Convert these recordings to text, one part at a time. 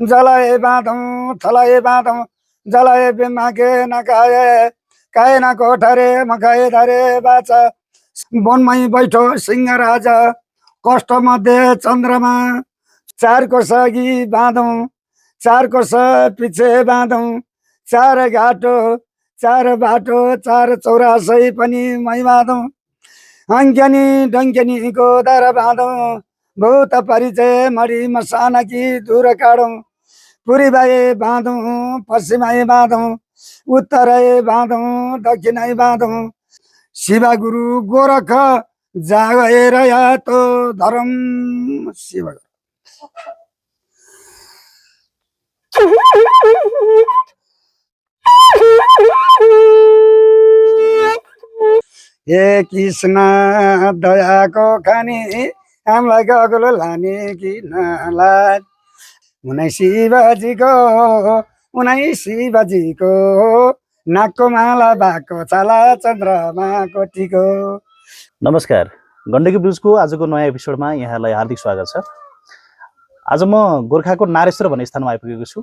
जलाए बाँधौँ थलाए बाँधौँ जलाए बिमाके नखाए काए न कोठरे मखाए धरे बाचा वनमै बैठो सिंह राजा कष्ट मध्ये चन्द्रमा चार कोस अघि बाँधौँ चार कोस पछि बाँधौँ चार घाटो चार बाटो चार चौरासै पनि मै बाँधौँ अङ्क्यानी डङ्क्यानीको दर बाँधौँ भूत परिचय मरी मसाना कि दूर काडौँ पूर्वै बाँधौँ पश्चिमै बाँधौँ उत्तरै बाँधौँ दक्षिणै बाँधौँ शिव गुरु गोरख जागेर यातो धर्म शिव हे कृष्ण दयाको खानी हामीलाई अग्लो लाने कि नलाज उनै शिवजीको उनै शिवजीको नाकको माला भएको छाला चन्द्रमाको टिको। नमस्कार, गण्डकी ब्लुजको आजको नयाँ एपिसोडमा यहाँलाई हार्दिक स्वागत छ। आज म गोर्खाको नारेश्वर भन्ने स्थानमा आइपुगेको छु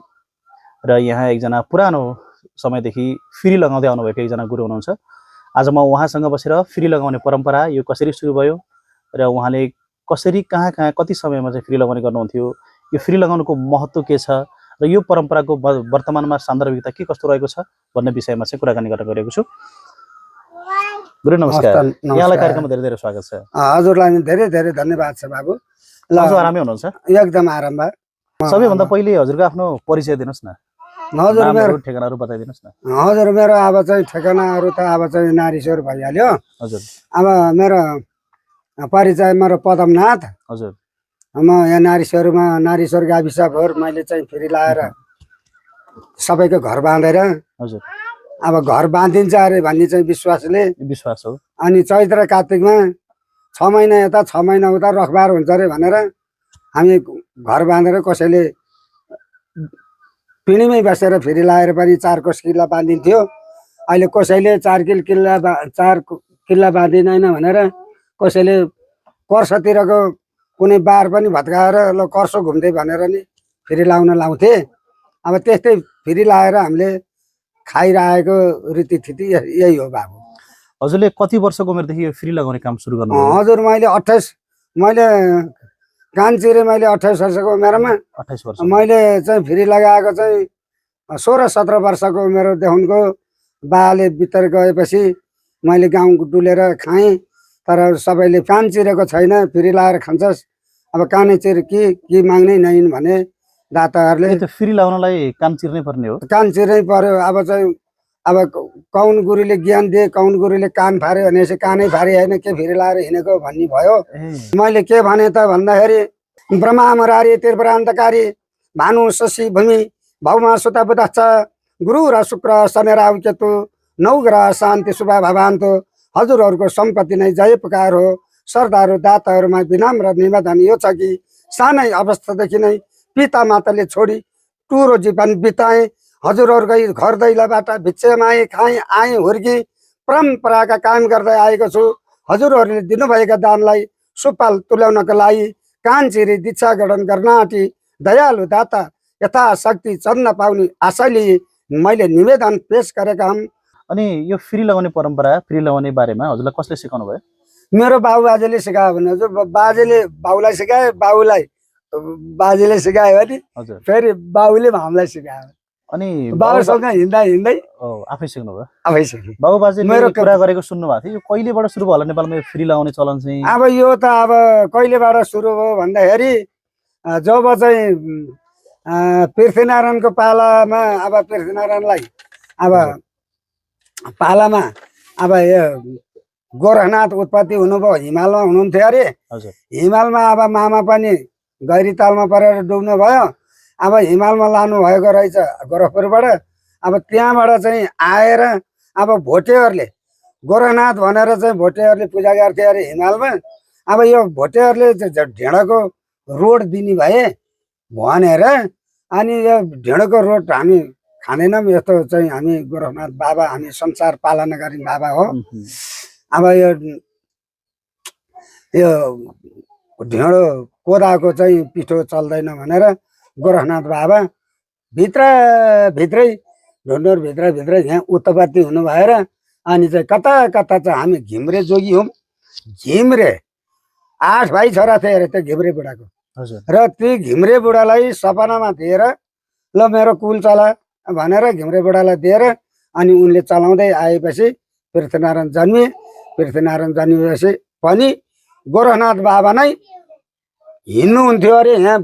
र यहाँ एकजना पुरानो समयदेखि फिरी लगाउँदै आउनुभएको एकजना गुरु हुनुहुन्छ। आज म उहाँसँग बसेर फिरी लगाउने परम्परा यो कसरी सुरु भयो र उहाँले कसरी कहाँ कहाँ कति समयमा चाहिँ फिरी लगाउने गर्नुहुन्थ्यो, यो फिरी लगाउनुको महत्त्व के छ र यो परम्पराको वर्तमानमा सान्दर्भिकता के कस्तो रहेको छ भन्ने विषयमा चाहिँ कुराकानी गर्न गएको छु। गुरु नमस्कार, यहाँलाई कार्यक्रममा धेरै धेरै स्वागत छ। हजुरलाई धेरै धेरै धन्यवाद छ बाबु। ल आरामै हुनुहुन्छ? एकदम आराम भयो। सबैभन्दा पहिले हजुरको आफ्नो परिचय दिनुहोस् न। हजुर मेरो ठेगानाहरू बताइदिनुहोस् न। हजुर मेरो अब चाहिँ ठेगानाहरू त अब चाहिँ नारीश्वर भइहाल्यो। हजुर अब मेरो परिचय मेरो पदमनाथ। हजुर म यहाँ नारीश्वर गाविस भर मैले चाहिँ फेरि लाएर सबैको घर बाँधेर हजुर अब घर बाँधिन्छ अरे भन्ने चाहिँ विश्वास हो। अनि चैत्र कार्तिकमा 6 महिना यता 6 महिना उता रखबार हुन्छ अरे भनेर हामी घर बाँधेर कसैले पिँढीमै बसेर फेरि लाएर पनि 4 कोस किल्ला बाँधिन्थ्यो। अहिले कसैले 4 किल्ला बाँधिँदैन भनेर कसैले कर्सतिरको कुनै बार पनि भत्काएर ल कर्सो घुम्दै भनेर नि फेरि लाउँथे। अब त्यस्तै फेरि लाएर हामीले खाइरहेको रीतिथिति यही हो बाबु। हजुरले कति वर्षको उमेरदेखि फेरि लगाउने काम सुरु गर्नुभयो? हजुर मैले कान चिरे मैले 28 वर्षको उमेरमा 28 वर्ष मैले चाहिँ फेरि लगाएको चाहिँ 16-17 वर्षको उमेरदेखिको बाले बितर गएपछि मैले गाउँ डुलेर खाएँ। तर सबैले कान चिरेको छैन फेरि लाएर खान्छस्, अब कानै चिर कि माग्नै नहिन् भने दाताहरूले फेरि लाउनलाई कान चिर्नै पर्ने हो। कान चिर्नै पर्यो। अब चाहिँ अब कौन गुरुले ज्ञान दिए कौन गुरुले कान फार्यो भनेपछि कानै फारे होइन के फेरि लाएर हिँडेको भन्ने भयो। मैले के भने त भन्दाखेरि ब्रह्मा मुरारी त्रिपुरान्तकारी भानु शशि भूमि भौमा सुता बुधश्च गुरु र शुक्र शनि राहु केतु 9 ग्रह शान्ति शुभ भवान्तो। हजुरहरूको सम्पत्ति नै जय पुकार हो। सरदारहरू दाताहरूमा विनम्र निवेदन यो छ कि सानै अवस्थादेखि नै पिता माताले छोडी टुरो जीवन बिताएँ। हजुरहरूकै घर दैलाबाट भिक्षामाएँ खाएँ आएँ हुर्की परम्पराका काम गर्दै आएको छु। हजुरहरूले दिनुभएका दानलाई सुफल तुल्याउनको लागि कान चिरी दीक्षा ग्रहण गर्न आँटी दयालु दाता यथाशक्ति चढ्न पाउने आशाले मैले निवेदन पेश गरेका हुँ। अनि यो फेरि लगाउने परम्परा फेरि लगाउने बारेमा हजुरलाई कसले सिकाउनु भयो? मेरो बाबुबाजेले सिकायो भने हजुर बाजेले बाउलाई सिकाए, बाउलाई बाजेले सिकायो भने फेरि बाउले हामीलाई सिकायो। अनि बाबुसँग हिँड्दै आफै सिक्नुभयो? आफै सिकेँ। बाबुबाजेले मेरो कुरा गरेको सुन्नु भएको थियो। यो कहिलेबाट सुरु भयो होला नेपालमा यो फेरि लगाउने चलन चाहिँ? अब यो त अब कहिलेबाट सुरु भयो भन्दाखेरि जब चाहिँ पृथ्वीनारायणको पालामा अब पृथ्वीनारायणलाई अब पालामा अब गोरखनाथ उत्पत्ति हुनुभयो। हिमालमा हुनुहुन्थ्यो अरे। हिमालमा अब मामा पनि गैरीतालमा परेर डुब्नु भयो। अब हिमालमा लानु भएको रहेछ गोरखपुरबाट। अब त्यहाँबाट चाहिँ आएर अब भोटेहरूले गोरखनाथ भनेर चाहिँ भोटेहरूले पूजा गर्थे अरे हिमालमा। अब यो भोटेहरूले ढेँडाको रोड दिने भए भनेर अनि यो ढेँडाको रोड हामी खाँदैनौँ, यस्तो चाहिँ हामी गोरखनाथ बाबा हामी संसार पालना गर्ने बाबा हो। अब यो ढेँडो कोदाको चाहिँ पिठो चल्दैन भनेर गोरखनाथ बाबा भित्रै ढुन्डोर भित्र यहाँ उत्तपत्ति हुनु भएर अनि चाहिँ कता कता चाहिँ हामी घिम्रे जोगी हौँ। घिम्रे 8 भाइ छोरा थिए अरे त्यो घिम्रे बुढाको। र ती घिम्रे बुढालाई सपनामा दिएर ल मेरो कुल चला भनेर घिम्रे बुढालाई दिएर अनि उनले चलाउँदै आएपछि पृथ्वीनारायण जन्मिए। पृथ्वीनारायण जन्मिएपछि पनि गोरखनाथ बाबा नै हिँड्नुहुन्थ्यो अरे यहाँ।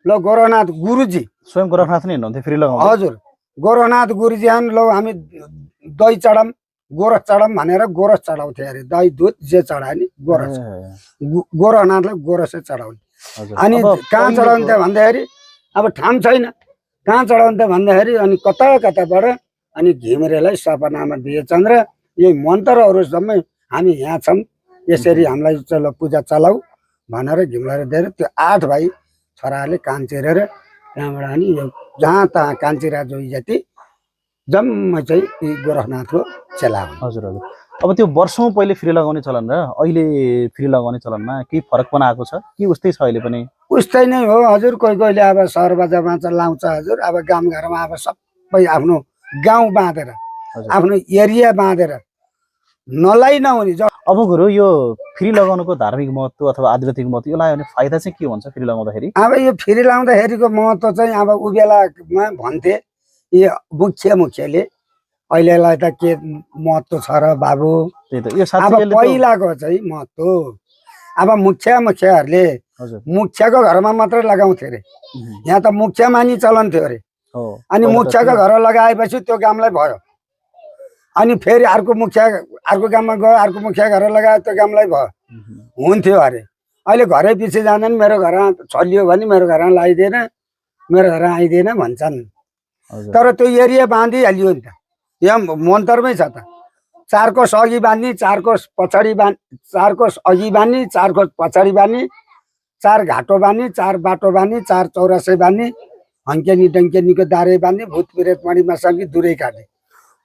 ल गोरखनाथ गुरुजी स्वयं गोरखनाथ नै हिँड्नुहुन्थ्यो फेरि लगाउँदै? हजुर, गोरखनाथ गुरुजी आउनु ल हामी दही चढाऊँ गोरस चढाऊँ भनेर गोरस चढाउँथे अरे। दही दुध जे चढायो नि गोरस, गोरखनाथलाई गोरसै चढाउने। अनि कहाँ चढाउँथे भन्दाखेरि अब ठाउँ छैन कहाँ चढाउँथे भन्दाखेरि अनि कता कताबाट अनि घिम्रेलाई सपनामा दिएछन् र यही मन्त्रहरू जम्मै हामी यहाँ छौँ यसरी हामीलाई चल पूजा चलाऊ भनेर घिम्रेले दिएर त्यो 8 भाइ छोराहरूले कान चिरेर त्यहाँबाट अनि यो जहाँ तहाँ कान्छीरा जोई जाति जम्मै चाहिँ यी गोरखनाथको चेला हुन्। हजुर हजुर। अब त्यो वर्षौँ पहिले फेरि लगाउने चलन र अहिले फेरि लगाउने चलनमा केही फरक पनि आएको छ कि उस्तै छ अहिले पनि? उस्तै नै हो हजुर। कोही कोहीले अब सहर बजारमा चाहिँ लाउँछ हजुर। अब गाउँघरमा अब सबै आफ्नो गाउँ बाँधेर आफ्नो एरिया बाँधेर नलाइ नहुने। अब गुरु यो फेरि लगाउनुको धार्मिक महत्त्व अथवा आध्यात्मिक महत्त्व यो लाग्यो भने फाइदा चाहिँ के हुन्छ फेरि लगाउँदाखेरि? अब यो फेरि लाउँदाखेरिको महत्त्व चाहिँ अब उ बेलामा भन्थे यो मुखियाले अहिलेलाई त के महत्त्व छ र बाबु। अब पहिलाको चाहिँ महत्त्व अब मुखियाहरूले मुखियाको घरमा मात्रै लगाउँथे अरे। यहाँ त मुखिया मानी चलन थियो अरे। अनि मुखियाको घर लगाएपछि त्यो गाउँलाई भयो। अनि फेरि अर्को गाउँमा गयो अर्को मुखिया घर लगायो त्यो गाउँलाई भयो हुन्थ्यो अरे। अहिले घरै पछि जाँदैन मेरो घरमा छलियो भने मेरो घरमा लगाइदिएन मेरो घरमा आइदिएन भन्छन्। तर त्यो एरिया बाँधिहालियो नि त। यहाँ मन्तरमै छ त 4 कोस अघि बाँध्ने 4 कोस पछाडि बाँध्ने 4 कोस अघि बाँध्ने 4 कोस पछाडि बाँध्ने 4 घाटो बाँध्ने 4 बाटो बाँध्ने 4 चौरासे बाँध्ने हङ्केनी डङ्केनीको दारे बाँध्ने भूत प्रेत मणिमा सङ्गी दुरै काट्ने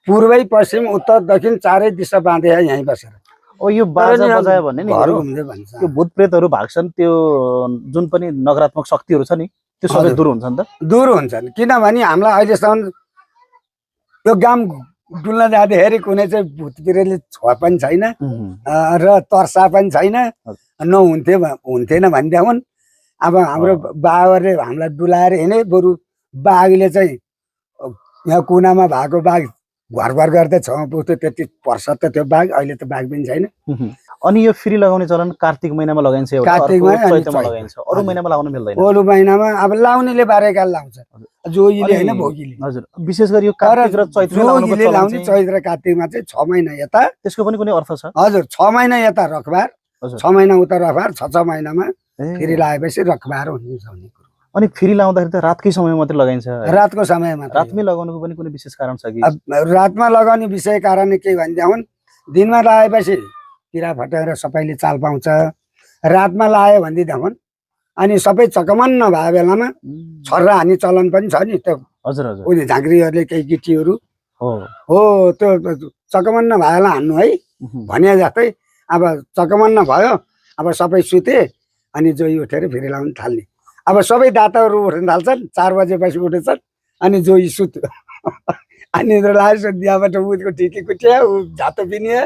पूर्वै पश्चिम उत्तर दक्षिण चारै दिशा बाँधे यहीँ बसेर। ओ यो बाजा बजायो भने नि घर घुम्दै भन्छ। त्यो भूत प्रेतहरू भाग्छन् त्यो जुन पनि नकारात्मक शक्तिहरू छ नि त्यो सबै दूर हुन्छन् त? दूर हुन्छन् किनभने हामीलाई अहिलेसम्म यो गाउँ डुल्न जाँदाखेरि कुनै चाहिँ भूत प्रेतले छ पनि छैन र तर्सा पनि छैन हुन्थेन भनिदिया हुन्। अब हाम्रो बाबाले हामीलाई डुलाएर हिँडे बरु बाघले चाहिँ यहाँ कुनामा भएको बाघ घर गर्दै छेउमा पुग्थ्यो त्यति पर्छ त त्यो बाघ। अहिले त बाघ पनि छैन। अनि यो फेरि लगाउने चलन कार्तिक महिनामा लगाइन्छ एउटा, कार्तिकमा चैतमा लगाइन्छ, अरु महिनामा लगाउन मिल्दैन? अरु महिनामा अब लाउनेले बारेकाल लाउँछ जोगीले हैन भोगीले। हजुर विशेष गरी यो कार्तिक र चैतमा लाउनुको चलन लाउने चैत र कार्तिकमा चाहिँ 6 महिना यता त्यसको पनि कुनै अर्थ छ? हजुर 6 महिना यता रखबार 6 महिना उता रखबार 6 महिनामा फेरि लगाएपछि रखबार हुन्छ भन्ने कुरो। अनि फेरि लाउँदाखेरि त रातकै समयमा मात्र लगाइन्छ? रातको समयमा। रातमै लगाउनुको पनि कुनै विशेष कारण छ कि? रातमा लगाउने विशेष कारण के भनिदिया हुन् दिनमा लगाएपछि किरा फटेर सबैले चाल पाउँछ। रातमा लगायो भनिदिँदा हुन् अनि सबै चकमन्न भए बेलामा छर्रा हान्ने चलन पनि छ नि त्यो। हजुर हजुर। उनी झाँक्रीहरूले केही गिटीहरू हो त्यो चकमन्न भएला हान्नु है भने जस्तै अब चकमन्न भयो अब सबै सुते अनि जोई उठेर फेरि लाउन थाल्ने। अब सबै दाताहरू उठ्न थाल्छन् 4 बजेपछि उठेछन् अनि जोई सुत्यो अनि निद्रा लागेर दियाबाट उठको टिकी कुट्या जातो पिनिए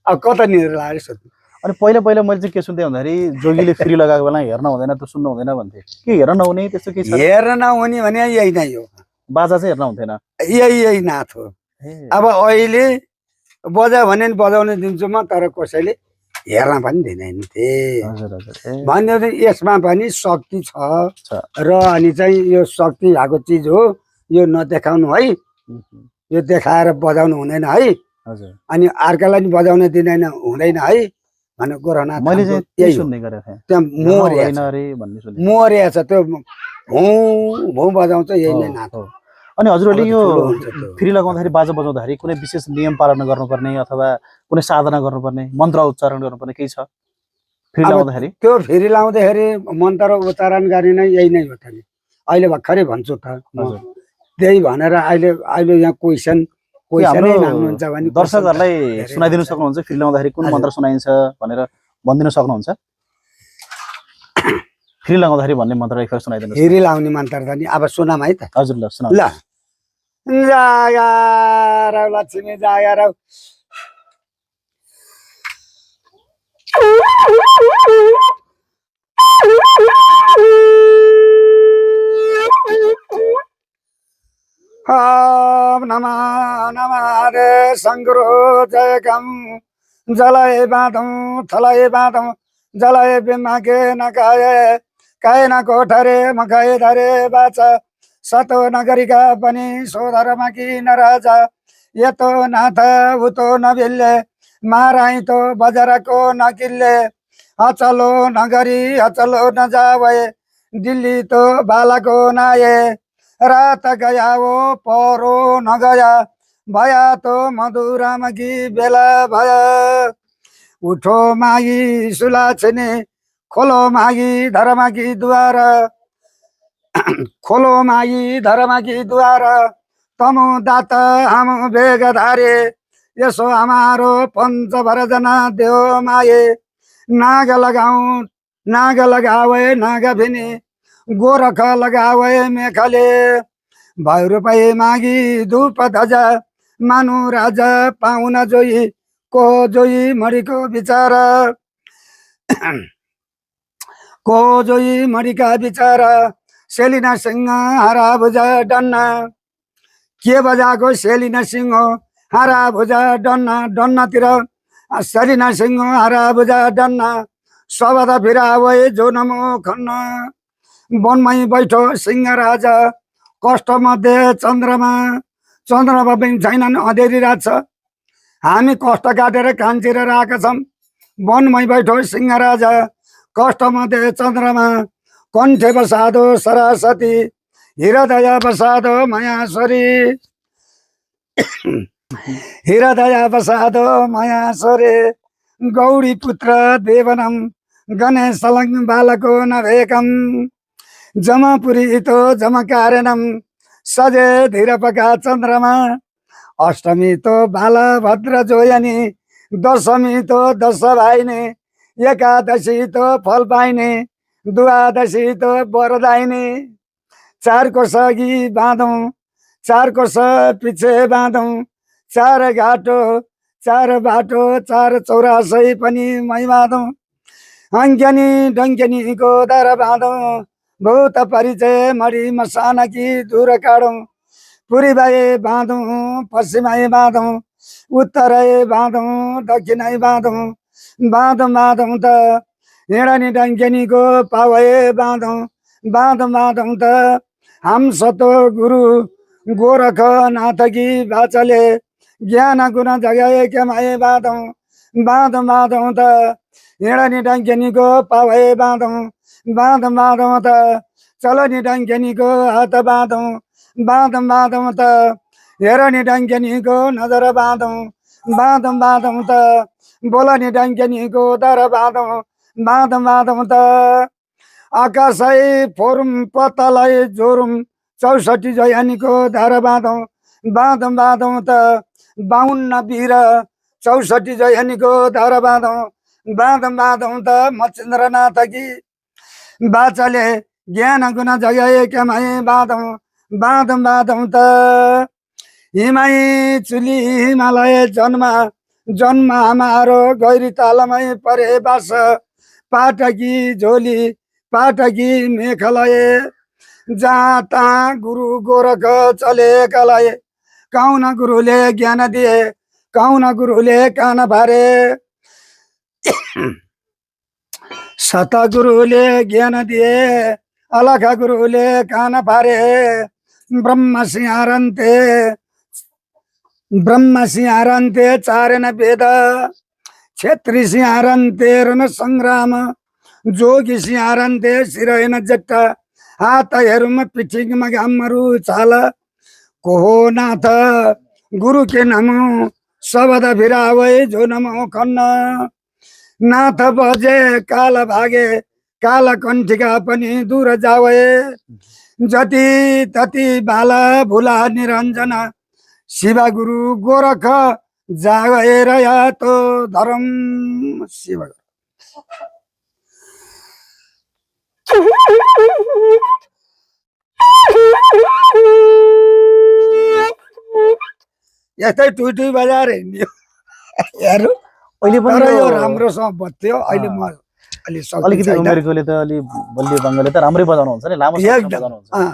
अब कता निद्रा लागेर सुत्यो। अनि पहिला मैले चाहिँ के सुन्दै भन्दाखेरि जोगीले फेरि लगाएको बेला हेर्न हुँदैन त सुन्नु हुँदैन भन्थे के हेर्न नहुने त्यस्तो के छ? हेर्न नहुने भने यही नै हो। बाजा चाहिँ हेर्न हुँदैन? यही नाथ हो। अब अहिले बजा भने बजाउन दिन्छु म तर कसैले हेर्न पनि दिँदैन थिए भन्दै। यसमा पनि शक्ति छ र अनि चाहिँ यो शक्ति भएको चिज हो यो नदेखाउनु है। यो देखाएर बजाउनु हुँदैन है अनि अर्कालाई नि बजाउन दिँदैन हुँदैन है भने गोरखनाथ मैले चाहिँ त्यही सुन्ने गरेको थिएँ। त्यहाँ मोरिया छ त्यो भौँ बजाउँछ यही नै नाथ हो। अनि हजुरहरूले यो फेरि लगाउँदाखेरि बाजा बजाउँदाखेरि कुनै विशेष नियम पालना गर्नुपर्ने अथवा कुनै साधना गर्नुपर्ने मन्त्र उच्चारण गर्नुपर्ने केही छ फेरि लगाउँदाखेरि? त्यो फेरि लाउँदाखेरि मन्त्र उच्चारण गर्ने यही नै हो त नि। अहिले भर्खरै भन्छु त त्यही भनेर अहिले यहाँ क्वेसन माग्नुहुन्छ भने दर्शकहरूलाई सुनाइदिनु सक्नुहुन्छ फेरि लाउँदाखेरि कुन मन्त्र सुनाइन्छ भनेर भनिदिन सक्नुहुन्छ? फेरि लगाउँदाखेरि भन्ने मन्त्र एकपल्ट सुनाइदिनुहोस्। फेरि लाउने मन्त्र त नि अब सुनाम है त। हजुर ल सुनाउ। ल जागा रौ लक्ष्मी जागा रौ ओम नमः नमः रे शङ्करो जयकम जलय बाँधौँ थलय बाँधौँ जलय बिमाके नकाए काए न कोठरे मकाए धरे बाचा सतो नगरिका पनि सोधरमा कि नराजा यतो नाथ उतो नभिल्ले माराई तो बजारको नकिल्ले अचलो नगरी अचलो नजावे दिल्ली तो बालाको नाये रात गया वो परो नगया भया तो मधुराम की बेला भया उठो मागी सुलाछने खोलो मागी धर्म की द्वार खोलो मागी धर्म की द्वार तमो दात हम बेग धारे यसो हमारो पंच भरजना देव माये नाग लगावे नाग भिनी गोरख लगावे मेखले भाइ रुपये मागी धूप धजा मानु राजा पाउन जोई को जोई मरिको विचार को जोई मरिका विचार सेलिना सिंह हरा भुजा डन्ना के बजाको सेलिना सिंह हरा भुजा डन्ना डन्नातिर सेलिना सिंह हरा भुजा डन्ना सबद फिरावे जो नमो खन्न वनमै बैठो सिंह राजा कष्ट मध्ये चन्द्रमा पनि छैनन् अँधेरी रात छ हामी कष्ट काटेर कान्छेर आएका छौँ वनमै बैठो सिंह राजा कष्ट मध्ये चन्द्रमा कण्ठे बसादो सरस्वती हृदय बसादो मायाश्वरी हृदय बसादो मायाश्वरी गौरी पुत्र देवनम गणेश सलङ बालको नभेकम जमपुरी तो जमकारणम सजे धीरपका चन्द्रमा अष्टमी तो बालभद्र जोयनी दशमी तो दश भाइने एकादशी तो फल पाइने द्वादशी तो वरदाइने चारको सगी बाँधौँ चारको स पिछे बाँधौँ चार घाटो चार बाटो चार चौरासै पनि मै बाँधौँ अङ्क्यनी डङ्क्यनीको दर बाँधौँ भूत परिचय मरी मसाना की दूर काढौँ पूर्वै बाँधौँ पश्चिमै बाँधौँ उत्तरै बाँधौँ दक्षिणै बाँधौँ बाँधौँ बाँधौँ त हिँडनी डङ्क्यनीको पावै बाँधौँ बाँधौँ त हम सतो गुरु गोरख नाथ की बाचले ज्ञान गुण जगाए कमाए बाँधौँ बाँधौँ त हिँडनी डङ्क्यनीको पावै बाँधौँ बाँधौँ त चलनी डङ्क्यनीको हात बाँधौँ बाँधौँ त हेरनी डङ्क्यनीको नजर बाँधौँ बाँधौँ त बोलनी डङ्क्यनीको दर बाँधौँ बाँधौँ त आकाशै फोरुम पतलै जोरुम 64 जयानीको धार बाँधौँ बाँधौँ त 52 वीर 64 जयानीको धार बाँधौँ बाँधौँ त मच्छिन्द्रनाथ की बाचले ज्ञान गुण जगाए कमाए बाँधौँ त हिमाई चुली हिमालय जन्म हमारो गैरी तालमै परे बास पाटकी झोली पाटकी मेखलय जहाँ तहाँ गुरु गोरख चले कलय कौन गुरुले ज्ञान दिए कौन गुरुले कान भारे सतगुरुले ज्ञान दिए अलख गुरुले कान पारे ब्रह्म सिंहारन्ते चारेन वेद क्षेत्री सिंहारन्ते रण संग्राम जोगी सिंहारन्ते शिरैन जट्ट हातहरूमा पिठिङमा घामहरू छाल कोहो नाथ गुरु के नमो शब्द भिरावै जो नमो खन्न नाथ बजे काल भागे काल कण्ठिका पनि दूर जावे जति तति बाला भुला निरञ्जन शिव गुरु गोरख जागेर या तो धर्म शिव यस्तै टुई टुई बजाएर हिँड्यो हेर्नु। अहिले पनि तर यो यो राम्रोसँग बज्थ्यो। अहिले म अलि सक्ने अलिकति छैन। उमेरकोले त अलि बलियो बङ्गले त राम्रै बजाउनुहुन्छ नि, लामो समयसम्म एकदम बजाउनुहुन्छ। अँ,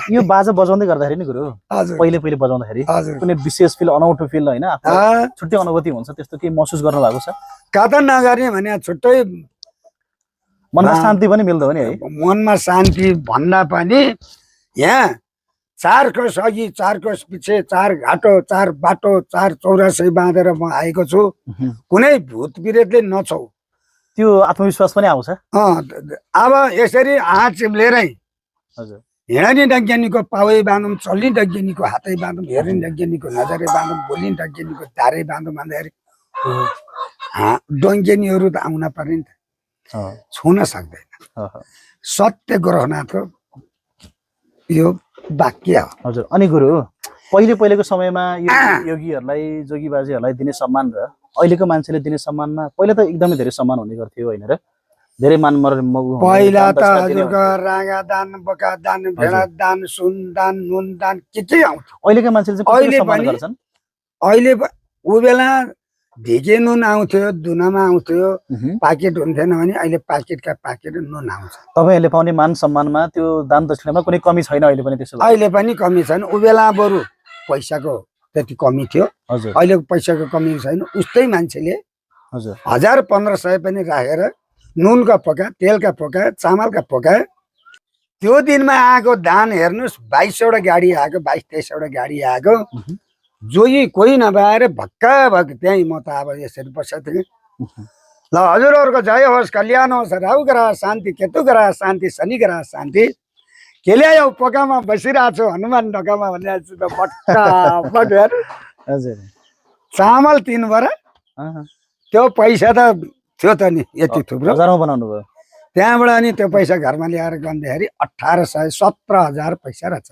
यो बाजा बजाउँदै गर्दाखेरि नि गुरु, हजुर पहिले पहिले बजाउँदाखेरि हजुर। कुनै विशेष फिल, अनौठो फिल होइन, आफ्नो अँ, छुट्टै अनुभूति हुन्छ, त्यस्तो केही महसुस गर्नु भएको छ? कथा नगर्ने भने छुट्टै मनमा मा- शान्ति पनि मिल्दो हो नि है? मनमा शान्ति भन्दा पनि यहाँ 4 कोस अघि 4 कोस पछि 4 घाटो 4 बाटो 4 चौरासै बाँधेर म आएको छु। कुनै भूत प्रेतले नछौ। त्यो आत्मविश्वास पनि आउँछ। अब यसरी आँट चिम्लेरै हजुर हिँड्ने डङ्ग्यानीको पावै बाँधौँ, चल्ने डङ्ग्यानीको हातै बाँधौँ, हेर्ने डङ्ग्यानीको नजरै बाँधौँ, बोल्ने डङ्ग्यानीको धारै बाँधौँ भन्दाखेरि डङ्ग्यानीहरू त आउन पर्ने नि त, छुन सक्दैन। सत्य गोरखनाथको यो वाक्य हो। हजुर। अनि गुरु, पहिले पहिलेको समयमा यो योगीहरूलाई, जोगी बाजेहरूलाई दिने सम्मान र अहिलेको मान्छेले दिने सम्मानमा पहिला त एकदमै धेरै सम्मान हुने गर्थ्यो होइन र? धेरै पहिला त हजुरको रागा दान, बोका दान, भेडा दान, सुन दान, नुन दान के आउँथ्यो। अहिलेका मान्छेले चाहिँ कसरी सम्मान गर्छन्? अहिले ऊ बेला ढिके नुन आउँथ्यो, दुनामा आउँथ्यो, पाकेट हुन्थेन भने अहिले पाकेटका पाकेट नुन आउँछ। तपाईँहरूले पाउने मान सम्मानमा त्यो दान दक्षिणामा कुनै कमी छैन अहिले पनि? त्यसो अहिले पनि कमी छैन। ऊ बेला बरु पैसाको त्यति कमी थियो, हजुर। अहिले पैसाको कमी छैन। उस्तै मान्छेले हजुर 1000 1500 पनि राखेर नुनका पोका, तेलका पोका, चामलका पोका, त्यो दिनमा आएको दान हेर्नुहोस्। 2200 गाडी आएको, 22-2300 गाडी आएको। जोगी कोही नभएर भक्का भक् त्यहीँ म त अब यसरी बसेको थिएँ। ल हजुरहरूको जय होस्, कल्याण होस्, राहु ग्रह शान्ति, केतु ग्रह शान्ति, शनि ग्रह शान्ति। के ल्यायो पोकामा बसिरहेको छु हनुमान ढोकामा भनेर भक्का भक् हेर्नु। हजुर। चामल 3 बरा, त्यो पैसा त थियो त नि यति थुप्रो, हजारौँ बनाउनु भयो। त्यहाँबाट अनि त्यो पैसा घरमा ल्याएर गर्दाखेरि 1800 17,000 पैसा रहेछ।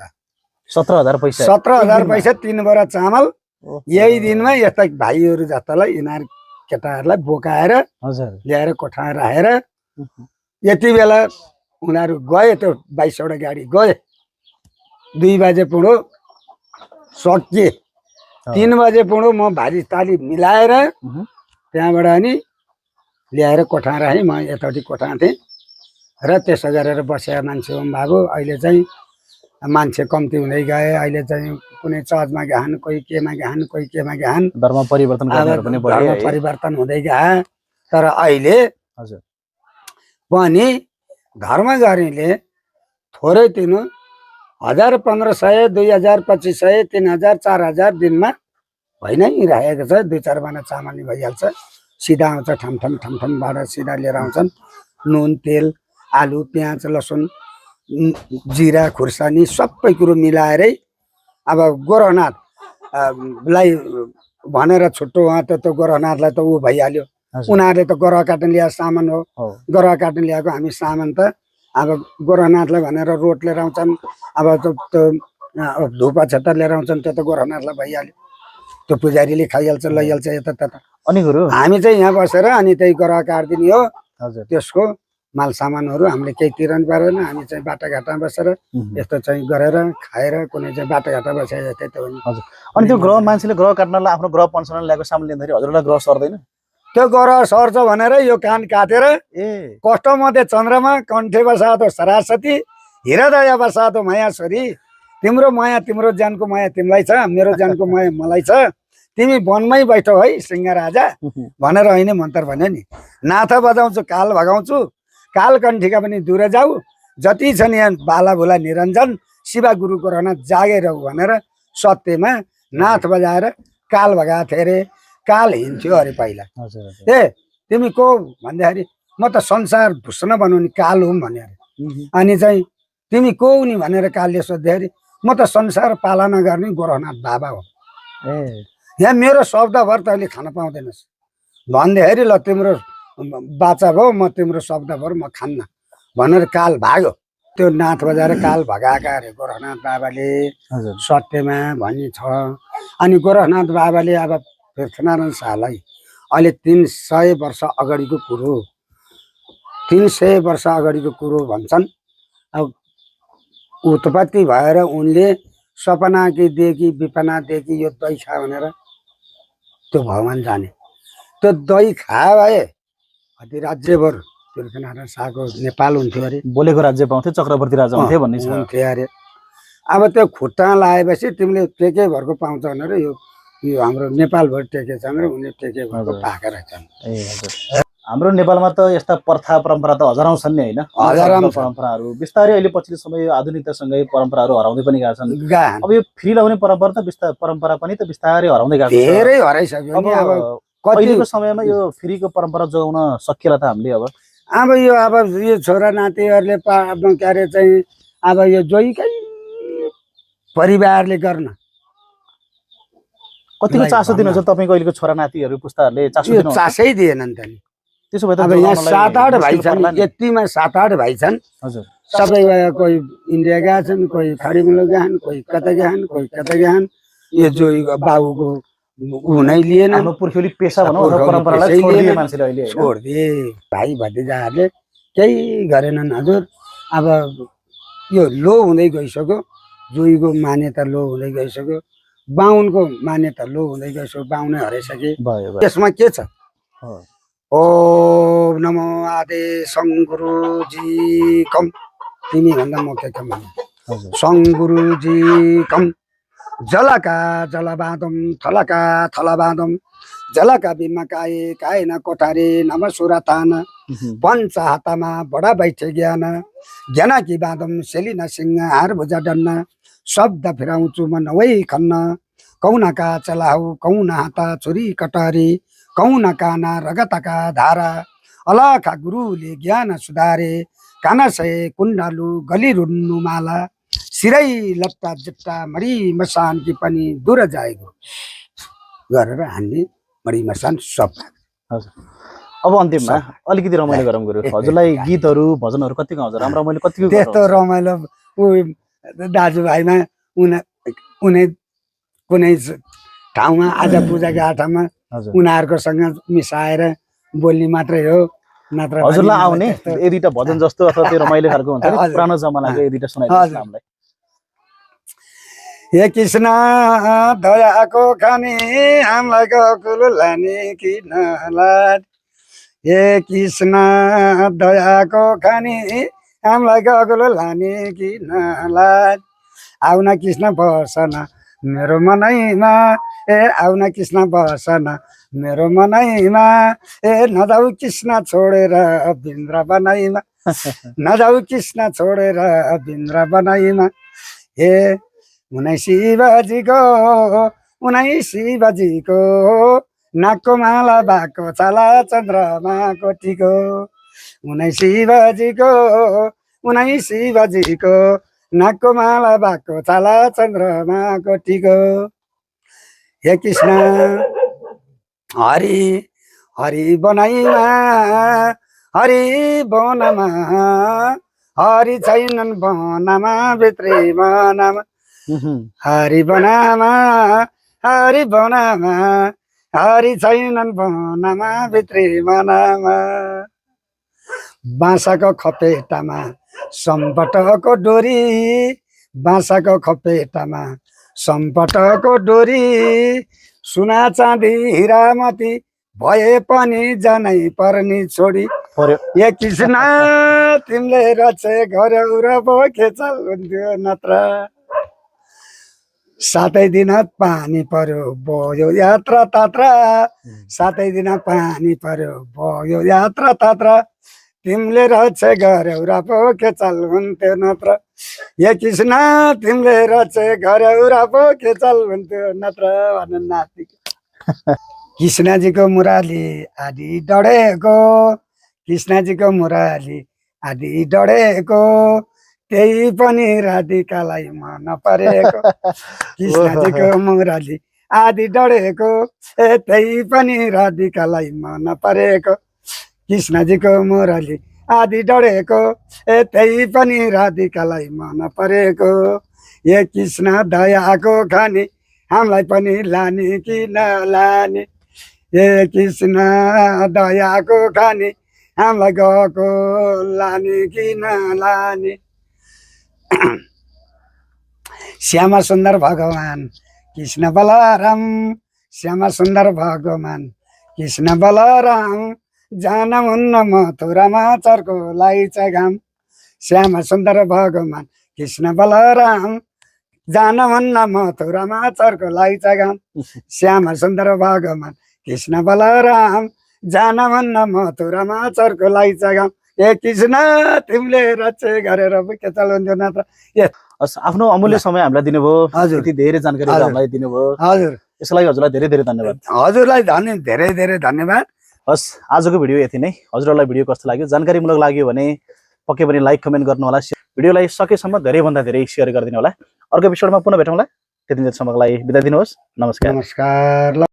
17,000 पैसा? 17,000 पैसा 3 बरा चामल। यही दिनमा यस्ता भाइहरू जस्तालाई यिनीहरू केटाहरूलाई बोकाएर ल्याएर कोठामा राखेर यति बेला उनीहरू गए। त्यो 2200 गाडी गए। 2 बजे पुँडो सकिए। 3 बजे पुँडो म भारी ताली मिलाएर त्यहाँबाट अनि ल्याएर कोठामा राखेँ। म यताउति कोठामा थिएँ र त्यसो गरेर बसेर मान्छे हो बाबु। अहिले चाहिँ मान्छे कम्ती हुँदै गए। अहिले चाहिँ कुनै चर्चमा गएन, कोही केमा गएन, कोही केमा गएन। धर्म परिवर्तन गर्नेहरू पनि बढे, धर्म परिवर्तन हुँदै गए। तर अहिले हजुर पनि धर्म गर्नेले थोरै दिनु 1000 1500 2000 2500 3000 4000 दिनमा भइ नै रहेको छ। 2-4 बाना चामल नि भइहाल्छ। सिधा आउँछ, ठमठमबाट सिधा लिएर आउँछन्। नुन तेल आलु प्याज लसुन जिरा खुर्सानी सबै कुरो मिलाएरै अब गोरखनाथ लाई भनेर छुट्टो उहाँ त त्यो गोरखनाथलाई त ऊ भइहाल्यो। उनीहरूले त गोरख काट्न ल्याएको सामान हो। गोरख काट्न ल्याएको हामी सामान त अब गोरखनाथलाई भनेर रोट लिएर आउँछन्। अब त्यो धुपा छत्ता लिएर आउँछन्, त्यो त गोरखनाथलाई भइहाल्यो। त्यो पुजारीले खाइहाल्छ, लैहाल्छ यता। अनि गुरु हामी चाहिँ यहाँ बसेर अनि त्यही गोरख काटिदिने हो। त्यसको माल सामानहरू हामीले केही तिर्नु पर्दैन। हामी चाहिँ बाटाघाटामा बसेर यस्तो चाहिँ गरेर खाएर कुनै चाहिँ बाटाघाटा बसेर त्यही त हो नि। हजुर। अनि त्यो ग्रह मान्छेले ग्रह काट्नलाई आफ्नो ग्रह पञ्चनामा ल्याएको सामान लिँदाखेरि हजुरलाई ग्रह सर्दैन? त्यो गोरख सर्छ भनेर यो कान काटेर कष्ट मध्ये चन्द्रमा कण्ठे बसातो सरस्वती हिरदय बसातो माया छोरी। तिम्रो माया तिम्रो ज्यानको माया तिमीलाई छ, मेरो ज्यानको माया मलाई छ। तिमी वनमै बैठौ है सिंह राजा भनेर होइन मन्त्र भन्यो नि। नाथा बजाउँछु काल भगाउँछु, काल कण्ठीका पनि दूर जाऊ, जति छन् यहाँ बाला भुला निरञ्जन शिवा गुरु गोरखनाथ जागेर भनेर सत्यमा नाथ बजाएर काल भगाएको थिएँ अरे। काल हिँड्थ्यो अरे पहिला। ए तिमी को भन्दाखेरि म त संसार भुस्न बनाउने काल हुँ भने अरे। अनि चाहिँ तिमी को हुने भनेर कालले सोद्धाखेरि म त संसार पालना गर्ने गोरखनाथ बाबा हो। यहाँ मेरो शब्दभर तैँले खान पाउँदैनस् भन्दाखेरि ल तिम्रो बाचा भयो, म तिम्रो शब्दभर म खान्न भनेर काल भाग्यो। त्यो नाथ बजाएर काल भगाएका अरे गोरखनाथ बाबाले सत्यमा भनी छ। अनि गोरखनाथ बाबाले अब पृथ्वीनारायण शाहलाई अहिले 300 वर्ष अगाडिको कुरो, 300 वर्ष अगाडिको कुरो भन्छन्। अब उत्पत्ति भएर उनले सपना कि देखि विपना देखि यो दही खा भनेर त्यो भगवान जाने त्यो दही खायो भए अति राज्यभर पृथ्वीनारायण शाहको नेपाल हुन्थ्यो अरे बोलेको राज्य पाउँथे चक्रवर्ती राजा हुन्थे भन्ने छ हुन्थ्यो अरे अब त्यो खुट्टा लगाएपछि तिमीले टेके भरको पाउँछ भनेर यो हाम्रो नेपालभर टेके छन् र उनी टेके भरको पाएका रहेछन् ए हजुर हाम्रो नेपालमा त यस्ता प्रथा परम्परा त हजारौं छन् नि हैन हजारौं परम्पराहरू बिस्तारै अहिले पछिल्लो समय आधुनिकतासँगै परम्पराहरू हराउँदै पनि गएका छन् गान अब यो फेरि लाउने परम्परा पनि त बिस्तारै हराउँदै गएको छ धेरै हराइसक्यो नि अब कति अहिलेको समयमा यो फेरिको परम्परा जोगाउन सकिएला त हामीले अब यो छोरा नातिहरूले के अरे चाहिँ अब यो जोइकै परिवारले गर्न कतिको चासो दिनुहुन्छ तपाईँको अहिलेको छोरा नातिहरू पुस्ताहरूले चासो यो दिनुहुन्छ चासै दिएनन् त नि त्यसो भए त अब यहाँ जोगाउनलाई 7-8 भाइ मुस्किल छन् पर्ला नि। यतिमा 7-8 भाइ छन् हजुर सबै कोही इन्डिया गएका छन् कोही खडीमुलो गएछन् कोही कता गएछन् कोही कता गएछन् यो जोइको बाबुको हुनै लिएन आफ्नो पुर्ख्यौली पेसा भनौँ अथवा परम्परालाई छोडिदिए मान्छेले अहिले हैन? छोडिदिए भाइ भतिजाहरूले केही गरेनन् हजुर अब यो लो हुँदै गइसक्यो जोइको मान्यता लो हुँदै गइसक्यो बाहुनको मान्यता लो हुँदै गइसक्यो बाहुनै हराइसके भयो भयो त्यसमा के छ हो। ओम नमो आदि सङ्गुरुजी कम तिमी भन्दा म के कम हजुर सङ्गुरुजी कम जलका जलबादम थलका थलबादम जलका बिमकाए काएन कोठारी नम सुरतान पञ्च हातमा बडा बैठे ज्ञान ज्ञानकी बादम सेलिन सिंह हार भुजा डन्न शब्द फिराउँछु म नवै खन्न कौनका चलाऊ कौन हाता छुरी कटारी कौन काना रगतका धारा अलखा गुरुले ज्ञान सुधारे कानसय कुण्डालु गली रुन्नु माला सिरै लट्टा जुट्टा मरी मसान कि पनि दूर जाएको गरेर हान्ने मरी मसान सब हजुर अब अन्तिममा अलिकति रमाइलो गरौँ गुरु हजुरलाई गीतहरू भजनहरू कतिको आउँछ राम्रो मैले कतिको त्यस्तो रमाइलो दाजुभाइमा कुनै ठाउँमा आज पूजाको आठामा हजुर उनीहरूको सँग मिसाएर बोल्ने मात्रै हो नत्र हजुरलाई आउने ए दुईटा भजन जस्तो अथवा त्यो रमाइलो खालको हुन्छ नि हजुर। पुरानो जमानाको ए दुईटा सुनाइदिनुहोस् न हजुर। हामीलाई हे कृष्ण दयाको खाने हामीलाई गोकुल लाने किन लाड हे कृष्ण दयाको खाने हामीलाई गोकुल लाने किन लाड आउन कृष्ण बसन मेरो मनैमा ए आउन कृष्ण बसन मेरो मनैमा ए नजाऊ कृष्ण छोडेर वृन्दावनैमा नजाऊ कृष्ण छोडेर वृन्दावनैमा हे उनै शिवजीको नाकको माला भएको छाला चन्द्रमा कोटीको उनै शिवजीको नाकको माला भएको छाला चन्द्रमा कोटीको हे कृष्ण हरि हरि बनाइमा हरि वनमा हरि छैनन् वनमा भित्री वनमा हरि वनमा हरि छैनन् वनमा भित्री वनमा बाँसको खपेटामा सम्पटको डोरी बाँसको खपेटामा सम्पटको डोरी सुना चाँदी हिरामती भए पनि जानै पर्ने छोडी पर्यो हे कृष्ण तिमीले रचे गऱ्यौ र बोके चल्नुहुन्थ्यो नत्र 7 दिन पानी पर्यो भयो यात्रा तात्रा 7 दिन पानी पर्यो भयो यात्रा तात्रा तिमीले रचे गऱ्यौ र बोके चल्नुहुन्थ्यो नत्र हे कृष्ण तिमीले रचे गऱ्यौ र बोके चल्नुहुन्थ्यो नत्र भन्न नाति कृष्णजीको मुराली आदि डढेको कृष्णजीको मुराली आदि डढेको त्यही पनि राधिकालाई मन परेको कृष्णजीको मुराली आदि डढेको ए त्यही पनि राधिकालाई मन परेको कृष्णजीको मुराली आदि डढेको ए त्यही पनि राधिकालाई मन परेको हे कृष्ण दयाको खाने हामीलाई पनि लाने कि नलाने हे कृष्ण दयाको खाने हामीलाई गएको लाने कि नलाने श्यामा सुन्दर भगवान कृष्ण बलराम श्यामा सुन्दर भगवान कृष्ण बलराम जान हुन्न मथुरामा चर्को लाइछ घाम श्यामा सुन्दर भगवान कृष्ण बलराम जान हुन्न मथुरामा चर्को लाइछ घाम श्यामा सुन्दर भगवान कृष्ण बलराम जान हुन्न मथुरामा चर्को लाइछ घाम ए कृष्ण तिमीले रचे गरेर के चलाउँथ्यौ नत्र हस् आफ्नो अमूल्य समय हामीलाई दिनुभयो हजुर। यति धेरै जानकारी हजुर। हामीलाई दिनुभयो हजुर यसको लागि हजुरलाई धेरै धेरै धन्यवाद हजुरलाई धेरै धेरै धन्यवाद हस् आजको भिडियो यति नै हजुरहरूलाई भिडियो कस्तो लाग्यो जानकारीमूलक लाग्यो भने पक्कै पनि लाइक कमेन्ट गर्नु होला भिडियोलाई सकेसम्म धेरैभन्दा धेरै सेयर गरिदिनु होला अर्को एपिसोडमा पुनः भेटौँला त्यति बेलासम्मको लागि बिदा दिनुहोस् नमस्कार नमस्कार